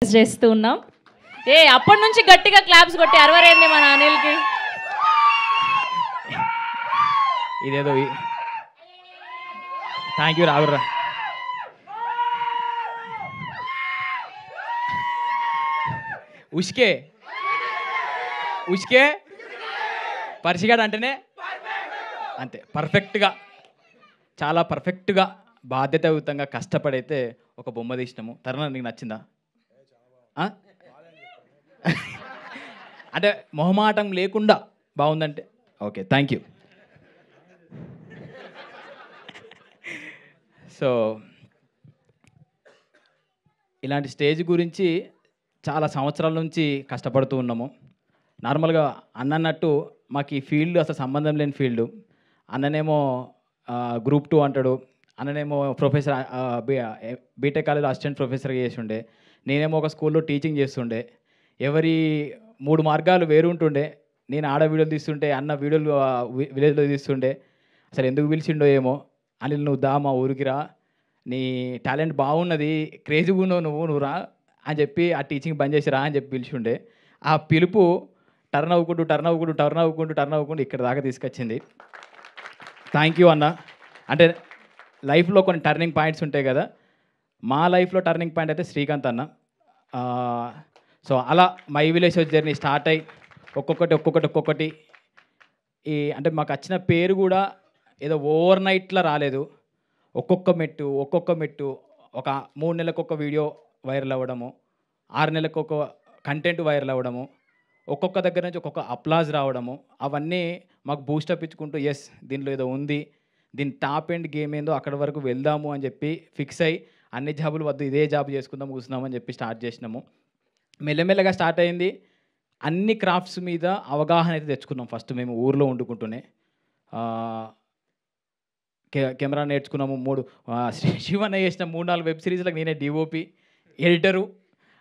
చేస్తూ ఉన్నాం. అప్పటి నుంచి గట్టిగా క్లాప్స్ కొట్టి అరవరేంది మన అనిల్కి. ఇదేదో థ్యాంక్ యూ రావురా. ఉష్కే ఉష్కే పరిసిగాడు అంటేనే అంతే పర్ఫెక్ట్గా, చాలా పర్ఫెక్ట్గా బాధ్యతాయుతంగా కష్టపడైతే ఒక బొమ్మ తీసినాము. తరుణ నీకు నచ్చిందా? అంటే మొహమాటం లేకుండా బాగుందంటే ఓకే, థ్యాంక్ యూ. సో ఇలాంటి స్టేజ్ గురించి చాలా సంవత్సరాల నుంచి కష్టపడుతూ ఉన్నాము. నార్మల్గా అన్నట్టు మాకు ఈ ఫీల్డ్ అసలు సంబంధం లేని ఫీల్డ్. అన్ననేమో గ్రూప్ 2 అంటాడు, అన్ననేమో ప్రొఫెసర్ బీటెక్ కాలేజ్లో అసిస్టెంట్ ప్రొఫెసర్గా చేసి ఉండే, నేనేమో ఒక స్కూల్లో టీచింగ్ చేస్తుండే. ఎవరి 3 మార్గాలు వేరు ఉంటుండే. నేను ఆడ వీడియోలు తీస్తుంటే, అన్న వీడియోలు విలేజ్లో తీస్తుండే. అసలు ఎందుకు పిలిచిండో ఏమో. అనిల్ నువ్వు దా మా ఊరికి రా, నీ టాలెంట్ బాగున్నది, క్రేజీగా ఉన్నావు నువ్వు రా అని చెప్పి ఆ టీచింగ్ బంద్ చేసి రా అని చెప్పి పిలిచిండే. ఆ పిలుపు టర్న్ అవ్వకుంటూ ఇక్కడ దాకా తీసుకొచ్చింది. థ్యాంక్ యూ అన్న. అంటే లైఫ్లో కొన్ని టర్నింగ్ పాయింట్స్ ఉంటాయి కదా, మా లైఫ్లో టర్నింగ్ పాయింట్ అయితే శ్రీకాంత్ అన్న. సో అలా మై విలేజ్ జర్నీ స్టార్ట్ అయ్యి ఒక్కొక్కటి అంటే మాకు వచ్చిన పేరు కూడా ఏదో ఓవర్ నైట్లో రాలేదు. ఒక్కొక్క మెట్టు ఒక 3 నెలలకు ఒక వీడియో వైరల్ అవ్వడము, 6 నెలలకు ఒక కంటెంట్ వైరల్ అవ్వడము, ఒక్కొక్క దగ్గర నుంచి ఒక్కొక్క అప్లాజ్ రావడము, అవన్నీ మాకు బూస్టప్ ఇచ్చుకుంటూ ఎస్ దీనిలో ఏదో ఉంది, దీని టాప్ ఎండ్ గేమ్ ఏందో అక్కడ వరకు వెళ్దాము అని చెప్పి ఫిక్స్ అయ్యి అన్ని జాబులు వద్దు ఇదే జాబ్ చేసుకుందాం కూర్చున్నామని చెప్పి స్టార్ట్ చేసినాము. మెల్లమెల్లగా స్టార్ట్ అయింది. అన్ని క్రాఫ్ట్స్ మీద అవగాహన అయితే తెచ్చుకున్నాం. ఫస్ట్ మేము ఊర్లో వండుకుంటూనే కెమెరా నేర్చుకున్నాము. శివన్న చేసిన 3-4 వెబ్ సిరీస్లకు నేనే డిఓపి, ఎడిటరు.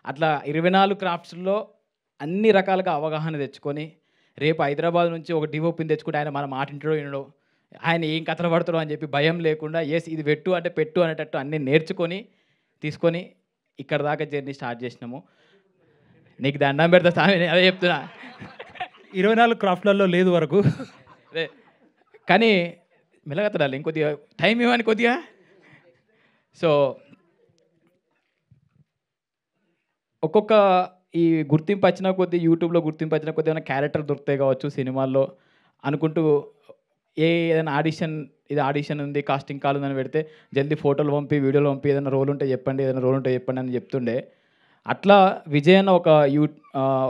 అట్లా 24 క్రాఫ్ట్స్లో అన్ని రకాలుగా అవగాహన తెచ్చుకొని రేపు హైదరాబాద్ నుంచి ఒక డిఓపిని తెచ్చుకుంటే ఆయన మన మాట ఇంటడో వినడో, ఆయన ఏం కథలు పడతాడో అని చెప్పి భయం లేకుండా ఎస్ ఇది పెట్టు అంటే పెట్టు అనేటట్టు అన్నీ నేర్చుకొని తీసుకొని ఇక్కడ దాకా జర్నీ స్టార్ట్ చేసినాము. నీకు దండం పెడతా సామి, అదే చెప్తున్నా. 24 క్రాఫ్ట్లలో లేదు వరకు. అదే కానీ మెల్లగత్తడాలి, ఇంకొద్దిగా టైం ఇవ్వని కొద్దిగా. సో ఒక్కొక్క ఈ గుర్తింపు వచ్చిన కొద్దీ, యూట్యూబ్లో గుర్తింపు వచ్చిన కొద్దీ ఏమైనా క్యారెక్టర్ దొరుకుతాయి కావచ్చు సినిమాల్లో అనుకుంటూ ఏదైనా ఆడిషన్ ఉంది, కాస్టింగ్ కాల్ ఉందని పెడితే జల్దీ ఫోటోలు పంపి, వీడియోలు పంపి, ఏదైనా రోల్ ఉంటే చెప్పండి అని చెప్తుండే. అట్లా విజయ్ అన్న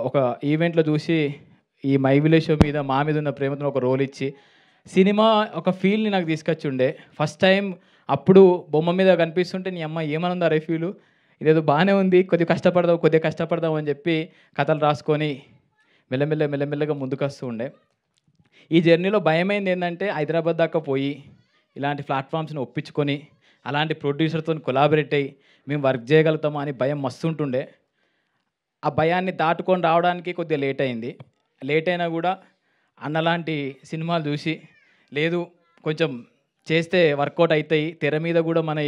ఒక ఈవెంట్లో చూసి ఈ మై విలేజ్ షో మీద మా మీద ఉన్న ప్రేమతో ఒక రోల్ ఇచ్చి సినిమా ఒక ఫీల్ని నాకు తీసుకొచ్చి ఉండే. ఫస్ట్ టైం అప్పుడు బొమ్మ మీద కనిపిస్తుంటే నీ అమ్మ ఏమనుందా రే ఫీలు, ఇదేదో బాగానే ఉంది, కొద్దిగా కష్టపడదాం అని చెప్పి కథలు రాసుకొని మెల్లమెల్లగా ముందుకు వస్తూ ఉండే. ఈ జర్నీలో భయమైంది ఏంటంటే హైదరాబాద్ దాకా పోయి ఇలాంటి ప్లాట్ఫామ్స్ని ఒప్పించుకొని అలాంటి ప్రొడ్యూసర్తో కొలాబరేట్ అయ్యి మేము వర్క్ చేయగలుగుతామా అని భయం మస్తు ఉంటుండే. ఆ భయాన్ని దాటుకొని రావడానికి కొద్దిగా లేట్ అయింది. లేట్ అయినా కూడా అన్నలాంటి సినిమాలు చూసి లేదు కొంచెం చేస్తే వర్కౌట్ అవుతాయి, తెర మీద కూడా మన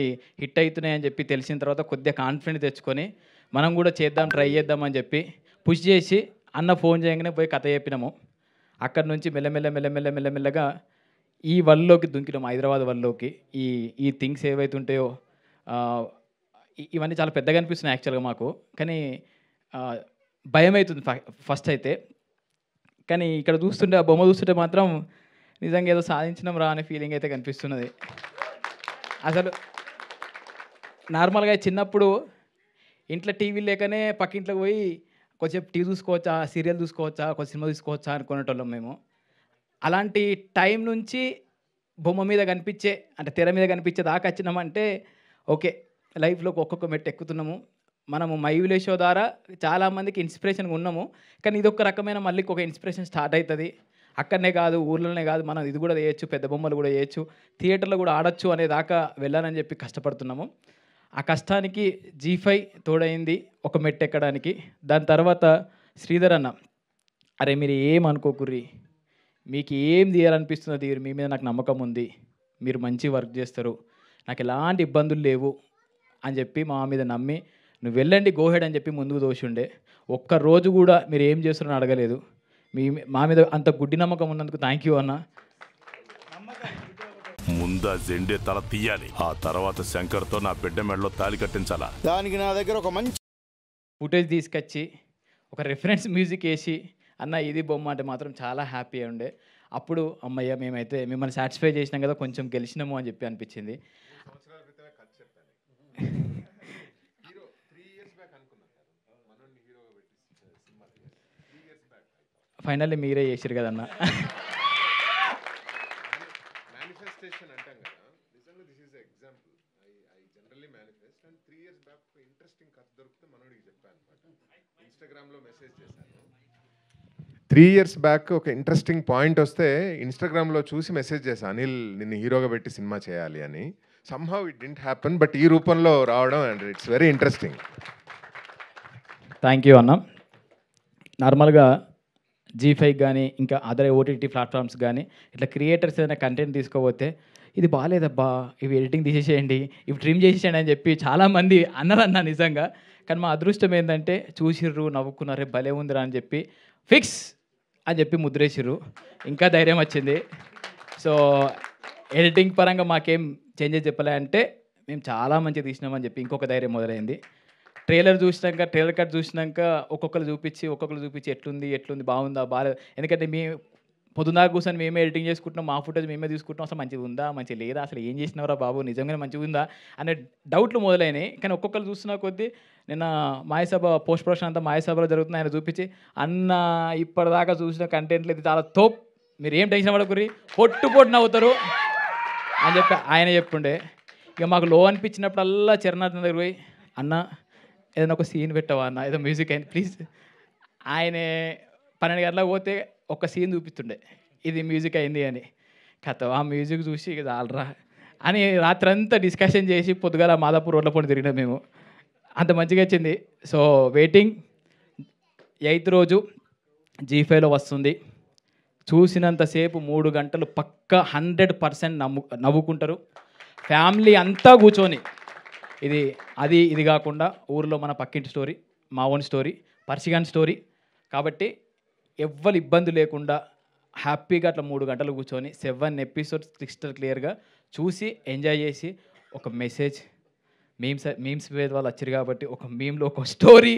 హిట్ అవుతున్నాయి అని చెప్పి తెలిసిన తర్వాత కొద్దిగా కాన్ఫిడెంట్ తెచ్చుకొని మనం కూడా ట్రై చేద్దామని చెప్పి పుష్ చేసి అన్న ఫోన్ చేయగానే పోయి కథ చెప్పినాము. అక్కడి నుంచి మెల్లమెల్లగా ఈ వరల్డ్లోకి దుంకినాము, హైదరాబాద్ వరల్డ్లోకి. ఈ థింగ్స్ ఏవైతే ఉంటాయో ఇవన్నీ చాలా పెద్దగా అనిపిస్తున్నాయి యాక్చువల్గా మాకు, కానీ భయం అవుతుంది ఫస్ట్ అయితే. కానీ ఇక్కడ చూస్తుంటే, ఆ బొమ్మ చూస్తుంటే మాత్రం నిజంగా ఏదో సాధించినాం రా అనే ఫీలింగ్ అయితే కనిపిస్తున్నది. అసలు నార్మల్గా చిన్నప్పుడు ఇంట్లో టీవీ లేకనే పక్కింట్లోకి పోయి కొంచెంసేపు టీవీ చూసుకోవచ్చా, సీరియల్ చూసుకోవచ్చా, కొంచెం సినిమా చూసుకోవచ్చా అనుకునేటోళ్ళం మేము. అలాంటి టైం నుంచి బొమ్మ మీద కనిపించే అంటే తెర మీద కనిపించే దాకా వచ్చినామంటే ఓకే, లైఫ్లోకి ఒక్కొక్క మెట్టు ఎక్కుతున్నాము. మనము మై విలేజ్ షో ద్వారా చాలామందికి ఇన్స్పిరేషన్గా ఉన్నాము. కానీ ఇదొక రకమైన మళ్ళీ ఒక ఇన్స్పిరేషన్ స్టార్ట్ అవుతుంది. అక్కడనే కాదు, ఊర్లోనే కాదు, మనం ఇది కూడా చేయొచ్చు, పెద్ద బొమ్మలు కూడా చేయొచ్చు, థియేటర్లో కూడా ఆడొచ్చు అనే దాకా వెళ్ళాలని చెప్పి కష్టపడుతున్నాము. ఆ కష్టానికి G5 తోడైంది ఒక మెట్టు ఎక్కడానికి. దాని తర్వాత శ్రీధర్ అన్న, అరే మీరు ఏం అనుకోకుర్రి, మీకు ఏం తీయాలనిపిస్తుందో తీరు, మీ మీద నాకు నమ్మకం ఉంది, మీరు మంచి వర్క్ చేస్తారు, నాకు ఎలాంటి ఇబ్బందులు లేవు అని చెప్పి మా మీద నమ్మి నువ్వు వెళ్ళండి గోహెడ్ అని చెప్పి ముందుకు దోషుండే. ఒక్కరోజు కూడా మీరు ఏం చేస్తున్నారని అడగలేదు. మా మీద అంత గుడ్డి నమ్మకం ఉన్నందుకు థ్యాంక్ యూ అన్న. ముందా జెండే తల తీయాలి, ఆ తర్వాత శంకర్తో నా బిడ్డ మెడలో తాలి కట్టించాలా. దానికి నా దగ్గర ఒక మంచి ఫుటేజ్ తీసుకొచ్చి ఒక రిఫరెన్స్ మ్యూజిక్ వేసి అన్న ఇది బొమ్మ అంటే మాత్రం చాలా హ్యాపీ ఉండే. అప్పుడు అమ్మయ్య మేమైతే మిమ్మల్ని సాటిస్ఫై చేసినాం కదా, కొంచెం గెలిచినాము అని చెప్పి అనిపించింది. ఫైనల్లీ మీరే చేసారు కదన్న. మేనిఫెస్టేషన్ అంటాం కదా, నిజంగా this is example. I generally manifest and 3 years back ఒక ఇంట్రెస్టింగ్ కథ దొరికితే మనోడికి చెప్పాను అనమాట. ఇన్స్టాగ్రామ్లో మెసేజ్ చేశాను. 3 years బ్యాక్ ఒక ఇంట్రెస్టింగ్ పాయింట్ వస్తే ఇన్స్టాగ్రామ్లో చూసి మెసేజ్ చేశాను, అనిల్ నిన్ను హీరోగా పెట్టి సినిమా చేయాలి అని. Somehow it didn't happen, but ఈ రూపంలో రావడం and it's very interesting. Thank you అన్న. నార్మల్గా G5 కానీ ఇంకా అదర్ ఓటీటీ ప్లాట్ఫామ్స్ కానీ ఇట్లా క్రియేటర్స్ ఏదైనా కంటెంట్ తీసుకోపోతే ఇది బాగాలేదబ్బా, ఇవి ఎడిటింగ్ తీసేసేయండి, ఇవి ట్రిమ్ చేసేయండి అని చెప్పి చాలామంది అన్నారన్న నిజంగా. కానీ మా అదృష్టం ఏంటంటే చూసిర్రు, నవ్వుకున్నారే, భలే ఉందిరా అని చెప్పి ఫిక్స్ అని చెప్పి ముద్రేసిర్రు. ఇంకా ధైర్యం వచ్చింది. సో ఎడిటింగ్ పరంగా మాకేం చేంజెస్ చెప్పలే అంటే మేము చాలా మంచిగా తీసినామని చెప్పి ఇంకొక ధైర్యం మొదలైంది. ట్రైలర్ కట్ చూసినాక ఒక్కొక్కరు చూపించి ఎట్లుంది బాగుందా బాగాలేదు. ఎందుకంటే పొద్దున్నాక కూర్చొని మేమే ఎడిటింగ్ చేసుకుంటున్నాం, మా ఫుటేజ్ మేమే తీసుకుంటున్నాం, అసలు మంచిగా ఉందా మంచిగా లేదా, అసలు ఏం చేసినవరా బాబు నిజంగానే మంచిగా ఉందా అనే డౌట్లు మొదలైనాయి. కానీ ఒక్కొక్కరు చూస్తున్న కొద్దీ నిన్న మాయసభ పోస్ట్ ప్రొడక్షన్ అంతా మాయసభలో జరుగుతుంది, ఆయన చూపించి అన్న ఇప్పటిదాకా చూసిన కంటెంట్లు ఇది చాలా తోప్, మీరు ఏం టెన్షన్ పడకుర్రి, పొట్టు నవ్వుతారు అని చెప్పి ఆయన చెప్పుండే. ఇక మాకు లో అనిపించినప్పుడల్లా చిరణాథన్ దగ్గర పోయి అన్న ఏదైనా ఒక సీన్ పెట్టవా అన్న, ఏదో మ్యూజిక్ అయింది ప్లీజ్. ఆయన 12 గంటలకు పోతే ఒక సీన్ చూపిస్తుండే ఇది మ్యూజిక్ అయింది అని. కథ ఆ మ్యూజిక్ చూసి ఇది ఆల్రా అని రాత్రంతా డిస్కషన్ చేసి పొద్దుగాల మాదాపూర్ రోడ్ల పొండి తిరిగినాం మేము. అంత మంచిగా వచ్చింది. సో వెయిటింగ్ 8th రోజు G5లో వస్తుంది. చూసినంతసేపు 3 గంటలు పక్కా 100% నవ్వుకుంటారు. ఫ్యామిలీ అంతా కూర్చొని ఇది కాకుండా ఊరిలో మన పక్కింటి స్టోరీ, మా ఓన్ స్టోరీ, పర్షిగాన్ స్టోరీ కాబట్టి ఎవ్వరు ఇబ్బంది లేకుండా హ్యాపీగా అట్లా 3 గంటలు కూర్చొని 7 episodes క్రిస్టల్ క్లియర్గా చూసి ఎంజాయ్ చేసి ఒక మెసేజ్ మీమ్స్ వాళ్ళు వచ్చారు కాబట్టి ఒక మీమ్లో ఒక స్టోరీ,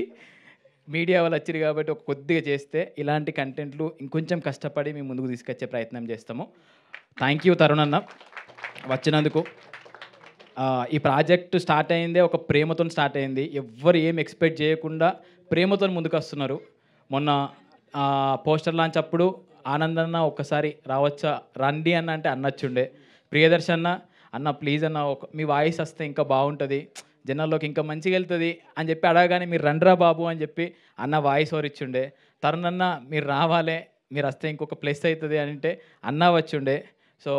మీడియా వాళ్ళు వచ్చారు కాబట్టి ఒక కొద్దిగా చేస్తే ఇలాంటి కంటెంట్లు ఇంకొంచెం కష్టపడి మేము ముందుకు తీసుకొచ్చే ప్రయత్నం చేస్తాము. థ్యాంక్ యూ తరుణ్ అన్న వచ్చినందుకు. ఈ ప్రాజెక్ట్ స్టార్ట్ అయిందే ఒక ప్రేమతో స్టార్ట్ అయింది. ఎవ్వరు ఏం ఎక్స్పెక్ట్ చేయకుండా ప్రేమతో ముందుకు వస్తున్నారు. మొన్న పోస్టర్ లాంచ్ అప్పుడు ఆనందన్న ఒక్కసారి రావచ్చా రండి అన్న అంటే అన్నచ్చుండే. ప్రియదర్శన్ అన్న ప్లీజ్ అన్న మీ వాయిస్ వస్తే ఇంకా బాగుంటుంది, జనాల్లోకి ఇంకా మంచిగా వెళ్తుంది అని చెప్పి అడగగానే మీరు రండ్రా బాబు అని చెప్పి అన్న వాయిస్ ఓవర్ ఇచ్చుండే. తరుణ్ అన్న మీరు రావాలే, మీరు వస్తే ఇంకొక ప్లస్ అవుతుంది అని అంటే అన్న వచ్చుండే. సో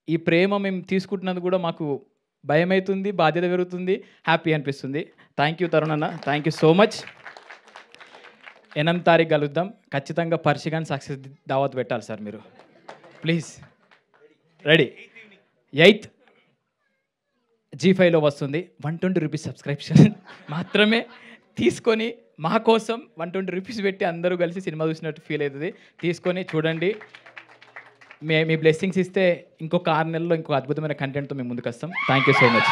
ఈ ప్రేమ మేము తీసుకుంటున్నందుకు కూడా మాకు భయం అవుతుంది, బాధ్యత పెరుగుతుంది, హ్యాపీ అనిపిస్తుంది. థ్యాంక్ యూ తరుణ్ అన్న, థ్యాంక్ యూ సో మచ్. 8వ తారీఖు కలుద్దాం. ఖచ్చితంగా పర్షిగాన్ సక్సెస్ దావత్ పెట్టాలి సార్ మీరు ప్లీజ్. రెడీ. 8th G5లో వస్తుంది. 120 రూపీస్ సబ్స్క్రిప్షన్ మాత్రమే తీసుకొని మా కోసం 120 రూపీస్ పెట్టి అందరూ కలిసి సినిమా చూసినట్టు ఫీల్ అవుతుంది. తీసుకొని చూడండి. మీ బ్లెస్సింగ్స్ ఇస్తే ఇంకొక 6 నెలల్లో ఇంకొక అద్భుతమైన కంటెంట్తో మేము ముందుకు వస్తాం. Thank you so much.